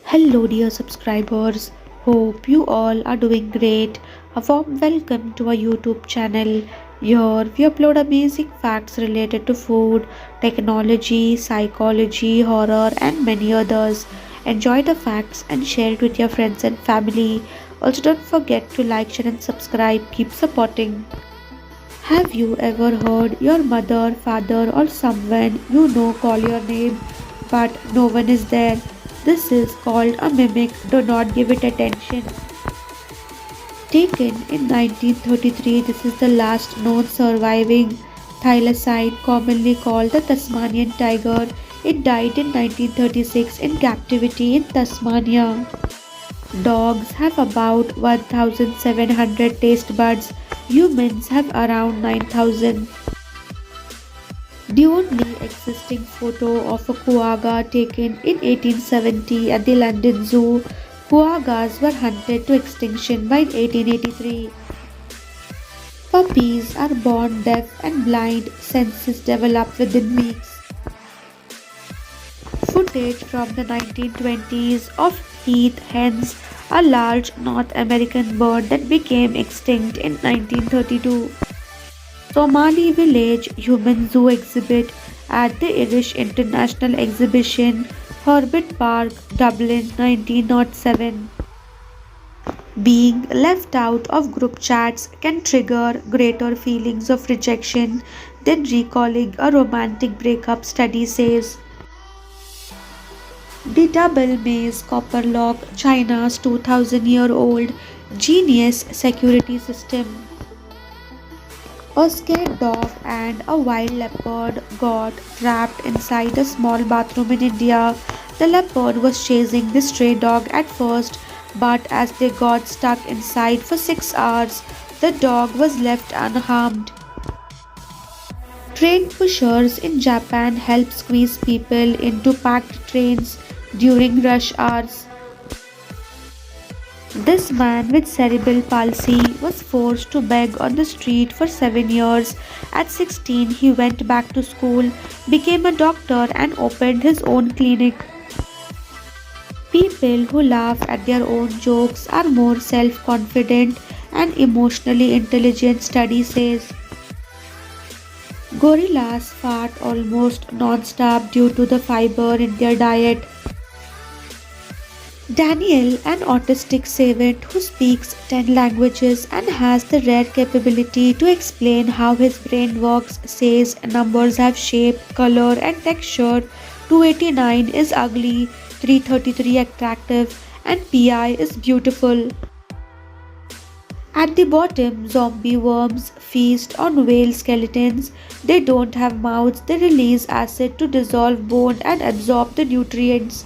Hello, dear subscribers. Hope you all are doing great. A warm welcome to our YouTube channel. Here we upload amazing facts related to food, technology, psychology, horror, and many others. Enjoy the facts and share it with your friends and family. Also, don't forget to like, share, and subscribe. Keep supporting. Have you ever heard your mother, father, or someone you know call your name, but no one is there? This is called a mimic. Do not give it attention. Taken in 1933, this is the last known surviving thylacine, commonly called the Tasmanian tiger. It died in 1936 in captivity in Tasmania. Dogs have about 1,700 taste buds. Humans have around 9,000. The only existing photo of a quagga taken in 1870 at the London Zoo. Quaggas were hunted to extinction by 1883. Puppies are born deaf and blind, senses develop within weeks. Footage from the 1920s of heath hens, a large North American bird that became extinct in 1932. Somali Village Human Zoo exhibit at the Irish International Exhibition, Herbert Park, Dublin 1907. Being left out of group chats can trigger greater feelings of rejection than recalling a romantic breakup, study says. The double maze copper lock, China's 2000-year-old genius security system. A scared dog and a wild leopard got trapped inside a small bathroom in India. The leopard was chasing the stray dog at first, but as they got stuck inside for 6 hours, the dog was left unharmed. Train pushers in Japan help squeeze people into packed trains during rush hours. This man with cerebral palsy was forced to beg on the street for 7 years. At 16, he went back to school, became a doctor, and opened his own clinic. People who laugh at their own jokes are more self confident and emotionally intelligent, study says. Gorillas fart almost non stop due to the fiber in their diet. Daniel, an autistic savant who speaks 10 languages and has the rare capability to explain how his brain works, says numbers have shape, color, and texture. 289 is ugly, 333 attractive, and pi is beautiful. At the bottom, zombie worms feast on whale skeletons. They don't have mouths, they release acid to dissolve bone and absorb the nutrients.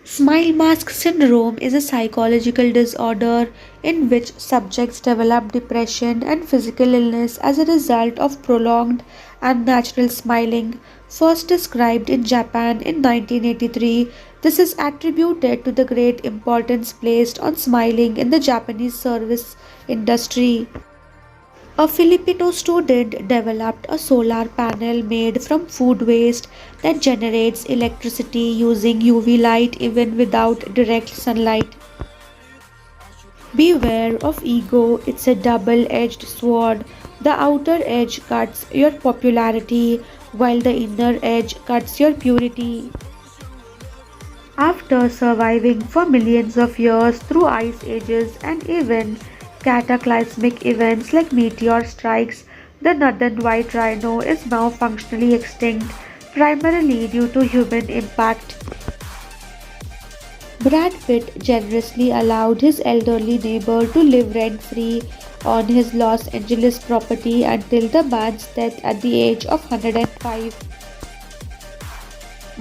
Smile mask syndrome is a psychological disorder in which subjects develop depression and physical illness as a result of prolonged unnatural smiling. First described in Japan in 1983, this is attributed to the great importance placed on smiling in the Japanese service industry. A Filipino student developed a solar panel made from food waste that generates electricity using UV light even without direct sunlight. Beware of ego, it's a double edged sword. The outer edge cuts your popularity, while the inner edge cuts your purity. After surviving for millions of years through ice ages and even cataclysmic events like meteor strikes, the northern white rhino is now functionally extinct, primarily due to human impact. Brad Pitt generously allowed his elderly neighbor to live rent free on his Los Angeles property until the man's death at the age of 105.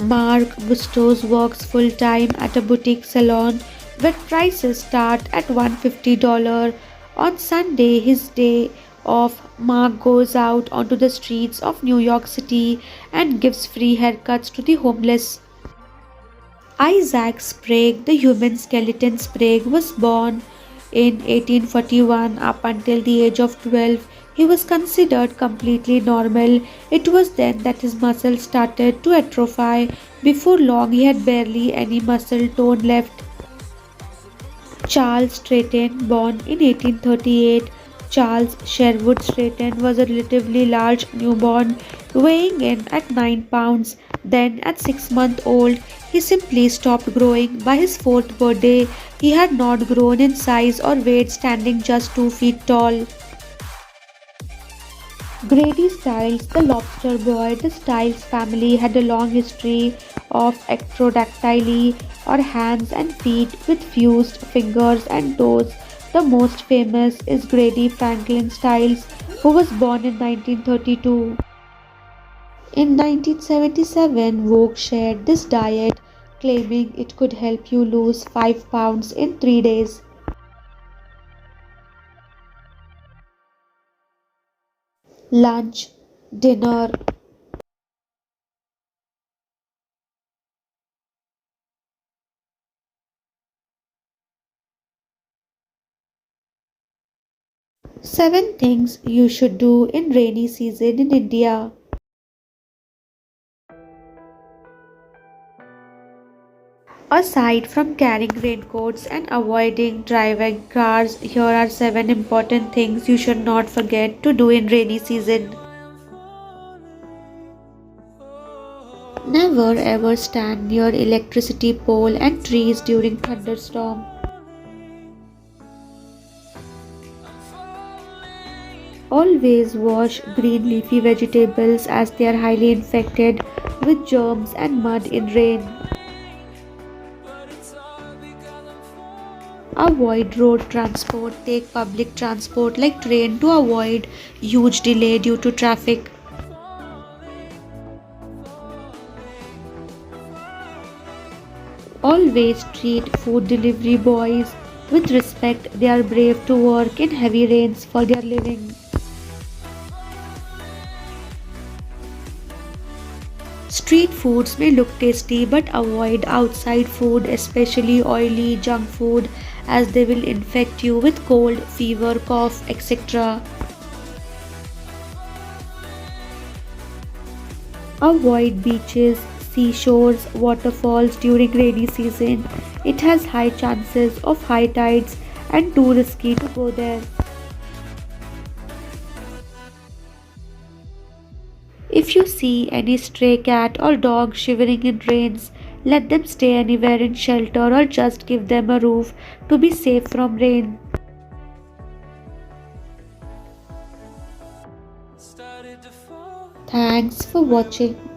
Mark Bustos works full time at a boutique salon where prices start at $150. On Sunday, his day off, Mark goes out onto the streets of New York City and gives free haircuts to the homeless. Isaac Sprague, the human skeleton Sprague, was born in 1841. Up until the age of 12, he was considered completely normal. It was then that his muscles started to atrophy. Before long, he had barely any muscle tone left. Charles Stratton, born in 1838, Charles Sherwood Stratton was a relatively large newborn, weighing in at 9 pounds. Then, at 6 months old, he simply stopped growing. By his fourth birthday, he had not grown in size or weight, standing just 2 feet tall. Grady Stiles, the lobster boy, the Stiles family had a long history of ectrodactyly or hands and feet with fused fingers and toes. The most famous is Grady Franklin Stiles, who was born in 1932. In 1977, Vogue shared this diet, claiming it could help you lose 5 pounds in 3 days. Lunch, dinner, 7 things you should do in rainy season in India. Aside from carrying raincoats and avoiding driving cars, here are 7 important things you should not forget to do in rainy season. Never ever stand near electricity pole and trees during thunderstorm. Always wash green leafy vegetables as they are highly infected with germs and mud in rain. Avoid road transport. Take public transport like train to avoid huge delay due to traffic. Always treat food delivery boys with respect. They are brave to work in heavy rains for their living. Street foods may look tasty but avoid outside food, especially oily junk food, as they will infect you with cold, fever, cough, etc. Avoid beaches, seashores, waterfalls during rainy season. It has high chances of high tides and too risky to go there. If you see any stray cat or dog shivering in rains, let them stay anywhere in shelter or just give them a roof to be safe from rain. Thanks for watching.